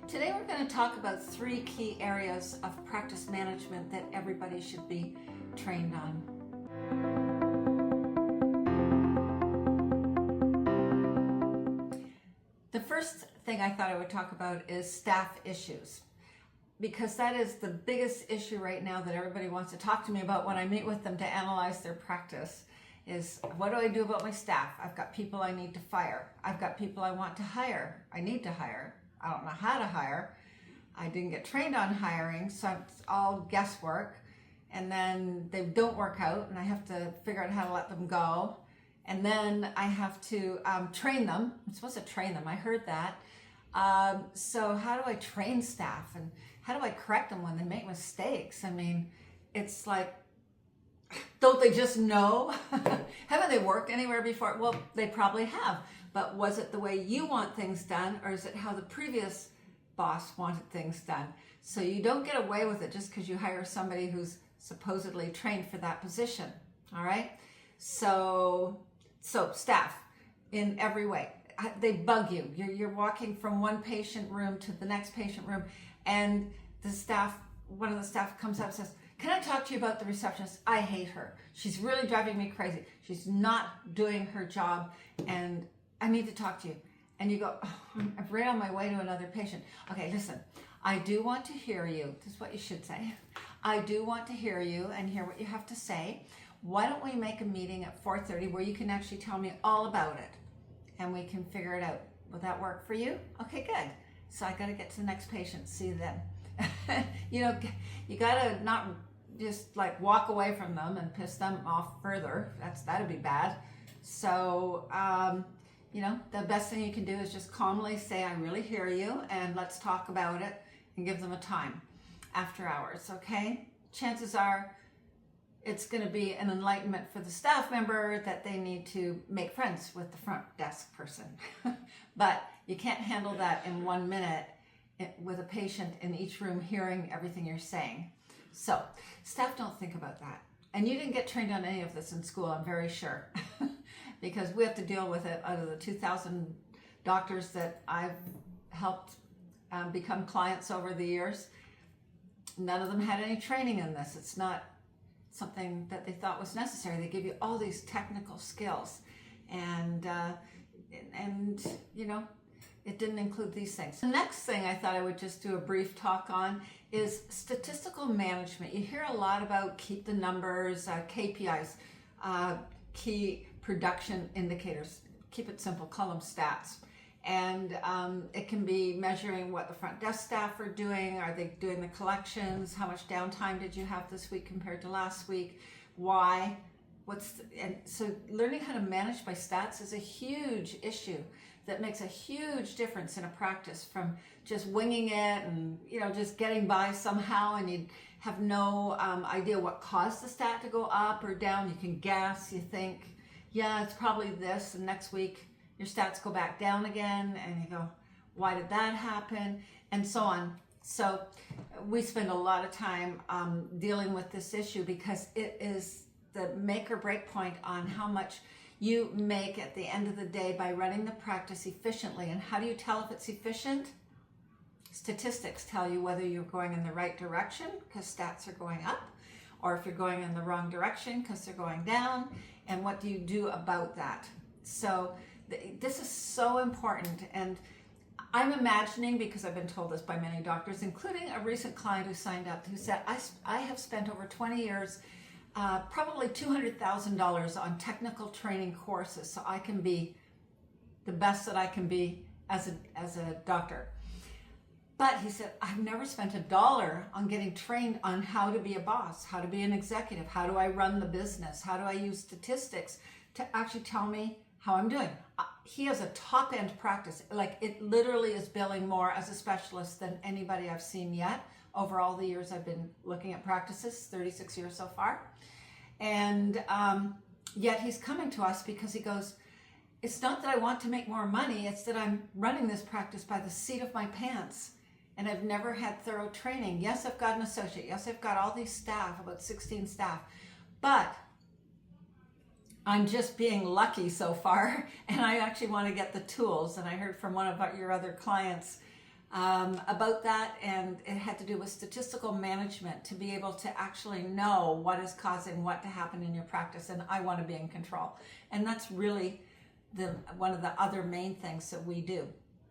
Today we're going to talk about 3 key areas of practice management that everybody should be trained on. The first thing I thought I would talk about is staff issues, because that is the biggest issue right now that everybody wants to talk to me about when I meet with them to analyze their practice. Is what do I do about my staff? I've got people I need to fire. I've got people I want to hire. I need to hire. I don't know how to hire. I didn't get trained on hiring, so it's all guesswork. And then they don't work out, and I have to figure out how to let them go. And then I have to train them. I'm supposed to train them. I heard that. So how do I train staff, and how do I correct them when they make mistakes? I mean, it's like, don't they just know? Haven't they worked anywhere before? Well, they probably have. But was it the way you want things done, or is it how the previous boss wanted things done? So you don't get away with it just because you hire somebody who's supposedly trained for that position. All right? So staff in every way. They bug you. You're walking from one patient room to the next patient room, and one of the staff comes up and says, "Can I talk to you about the receptionist? I hate her. She's really driving me crazy. She's not doing her job, and I need to talk to you." And you go, "Oh, I'm right on my way to another patient." Okay, listen, I do want to hear you. This is what you should say. I do want to hear you and hear what you have to say. Why don't we make a meeting at 4:30 where you can actually tell me all about it, and we can figure it out. Will that work for you? Okay, good. So I got to get to the next patient. See you then. You got to not just like walk away from them and piss them off further. That'd be bad. So, the best thing you can do is just calmly say, "I really hear you, and let's talk about it," and give them a time after hours, okay? Chances are it's going to be an enlightenment for the staff member that they need to make friends with the front desk person. But you can't handle that in 1 minute with a patient in each room hearing everything you're saying. So staff don't think about that. And you didn't get trained on any of this in school, I'm very sure, because we have to deal with it. Out of the 2,000 doctors that I've helped become clients over the years, none of them had any training in this. It's not something that they thought was necessary. They give you all these technical skills, and it didn't include these things. The next thing I thought I would just do a brief talk on is statistical management. You hear a lot about keep the numbers, KPIs, key production indicators. Keep it simple, call them stats. And it can be measuring what the front desk staff are doing. Are they doing the collections? How much downtime did you have this week compared to last week? Why? And so learning how to manage by stats is a huge issue that makes a huge difference in a practice from just winging it and just getting by somehow, and you have no idea what caused the stat to go up or down. You can guess, you think, yeah, it's probably this, and next week your stats go back down again, and you go, why did that happen? And so on. So we spend a lot of time dealing with this issue because it is the make or break point on how much you make at the end of the day by running the practice efficiently. And how do you tell if it's efficient? Statistics tell you whether you're going in the right direction because stats are going up, or if you're going in the wrong direction because they're going down, and what do you do about that? So this is so important, and I'm imagining, because I've been told this by many doctors, including a recent client who signed up, who said, I have spent over 20 years, probably $200,000 on technical training courses so I can be the best that I can be as a doctor. But he said, I've never spent $1 on getting trained on how to be a boss, how to be an executive, how do I run the business, how do I use statistics to actually tell me how I'm doing. He has a top-end practice. Like, it literally is billing more as a specialist than anybody I've seen yet over all the years I've been looking at practices, 36 years so far. And yet he's coming to us because he goes, it's not that I want to make more money, it's that I'm running this practice by the seat of my pants, and I've never had thorough training. Yes, I've got an associate. Yes, I've got all these staff, about 16 staff, but I'm just being lucky so far, and I actually want to get the tools. And I heard from one of your other clients about that, and it had to do with statistical management, to be able to actually know what is causing what to happen in your practice, and I want to be in control. And that's really one of the other main things that we do.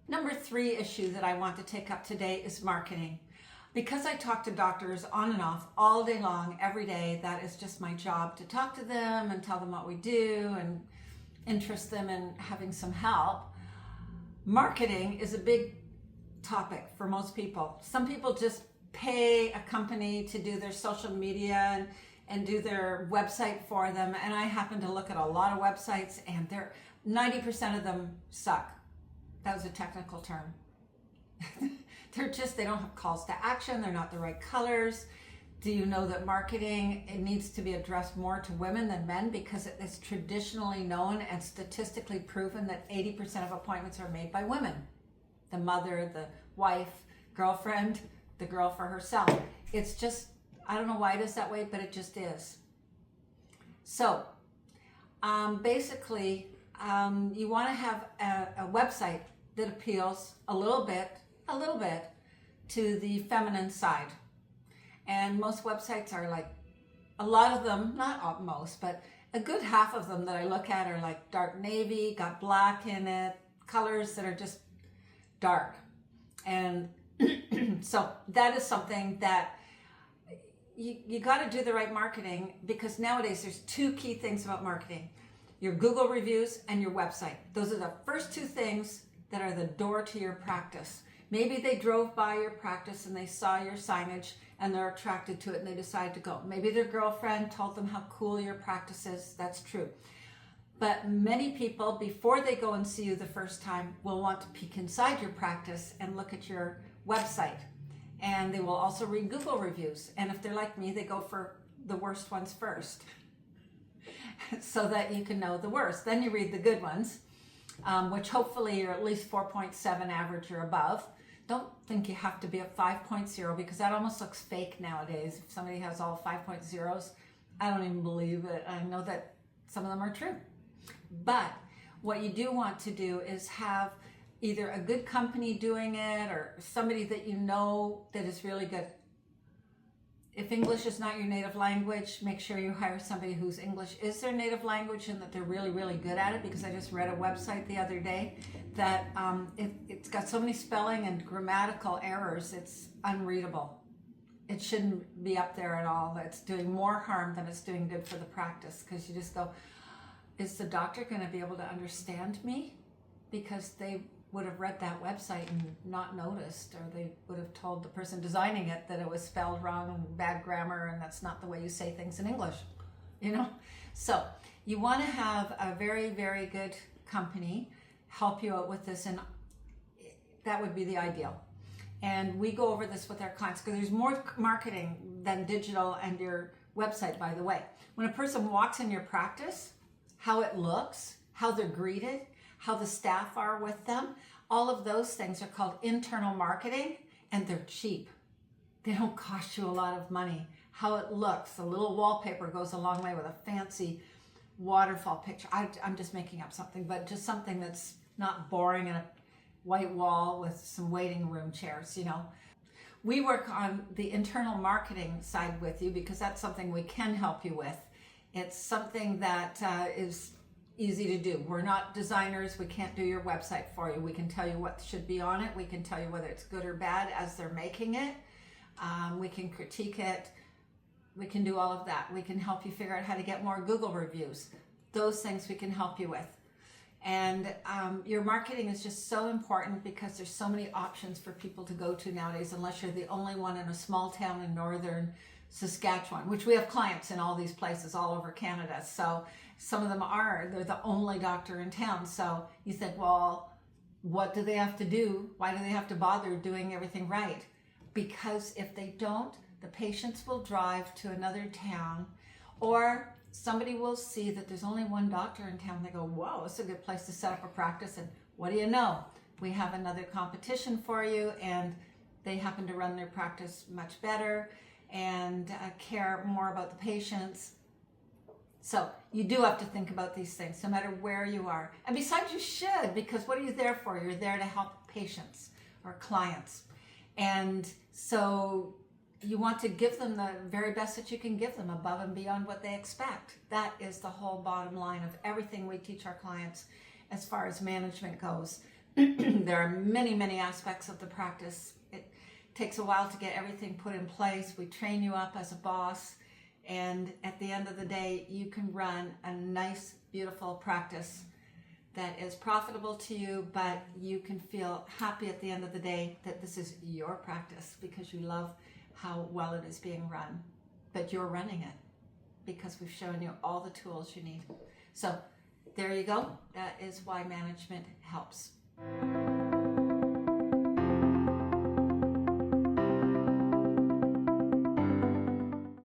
Number 3 issue that I want to take up today is marketing. Because I talk to doctors on and off all day long, every day, that is just my job, to talk to them and tell them what we do and interest them in having some help. Marketing is a big topic for most people. Some people just pay a company to do their social media and do their website for them. And I happen to look at a lot of websites, and 90% of them suck. That was a technical term. They don't have calls to action. They're not the right colors. Do you know that marketing, it needs to be addressed more to women than men, because it is traditionally known and statistically proven that 80% of appointments are made by women. The mother, the wife, girlfriend, the girl for herself. It's just, I don't know why it is that way, but it just is. So basically, you want to have a website that appeals a little bit to the feminine side. And most websites are like, a lot of them, not most, but a good half of them that I look at are like dark navy, got black in it, colors that are just dark. And so that is something that you got to do the right marketing, because nowadays there's 2 key things about marketing: your Google reviews and your website. Those are the first 2 things that are the door to your practice. Maybe they drove by your practice and they saw your signage and they're attracted to it and they decide to go. Maybe their girlfriend told them how cool your practice is. That's true. But many people, before they go and see you the first time, will want to peek inside your practice and look at your website. And they will also read Google reviews. And if they're like me, they go for the worst ones first so that you can know the worst. Then you read the good ones, which hopefully are at least 4.7 average or above. Don't think you have to be a 5.0, because that almost looks fake nowadays. If somebody has all 5.0s, I don't even believe it. I know that some of them are true. But what you do want to do is have either a good company doing it or somebody that you know that is really good. If English is not your native language, make sure you hire somebody whose English is their native language and that they're really, really good at it, because I just read a website the other day that it's got so many spelling and grammatical errors, it's unreadable. It shouldn't be up there at all. It's doing more harm than it's doing good for the practice, because you just go, is the doctor going to be able to understand me? Because they would have read that website and not noticed, or they would have told the person designing it that it was spelled wrong and bad grammar, and that's not the way you say things in English, you know? So you want to have a very, very good company help you out with this, and that would be the ideal. And we go over this with our clients, because there's more marketing than digital and your website, by the way. When a person walks in your practice, how it looks, how they're greeted, how the staff are with them, all of those things are called internal marketing, and they're cheap. They don't cost you a lot of money. How it looks, a little wallpaper goes a long way with a fancy waterfall picture. I'm just making up something, but just something that's not boring and a white wall with some waiting room chairs, you know. We work on the internal marketing side with you, because that's something we can help you with. It's something that is easy to do. We're not designers. We can't do your website for you. We can tell you what should be on it. We can tell you whether it's good or bad as they're making it. We can critique it. We can do all of that. We can help you figure out how to get more Google reviews. Those things we can help you with. And your marketing is just so important, because there's so many options for people to go to nowadays, unless you're the only one in a small town in northern Saskatchewan, which we have clients in all these places all over Canada. So some of them they're the only doctor in town. So you think, well, what do they have to do? Why do they have to bother doing everything right? Because if they don't, the patients will drive to another town, or somebody will see that there's only one doctor in town. They go, whoa, it's a good place to set up a practice. And what do you know? We have another competition for you, and they happen to run their practice much better and care more about the patients. So you do have to think about these things, no matter where you are. And besides, you should, because what are you there for? You're there to help patients, or clients. And so you want to give them the very best that you can give them, above and beyond what they expect. That is the whole bottom line of everything we teach our clients as far as management goes. There are many, many aspects of the practice. It takes a while to get everything put in place. We train you up as a boss, and at the end of the day, you can run a nice, beautiful practice that is profitable to you, but you can feel happy at the end of the day that this is your practice because you love how well it is being run. But you're running it because we've shown you all the tools you need. So there you go. That is why management helps.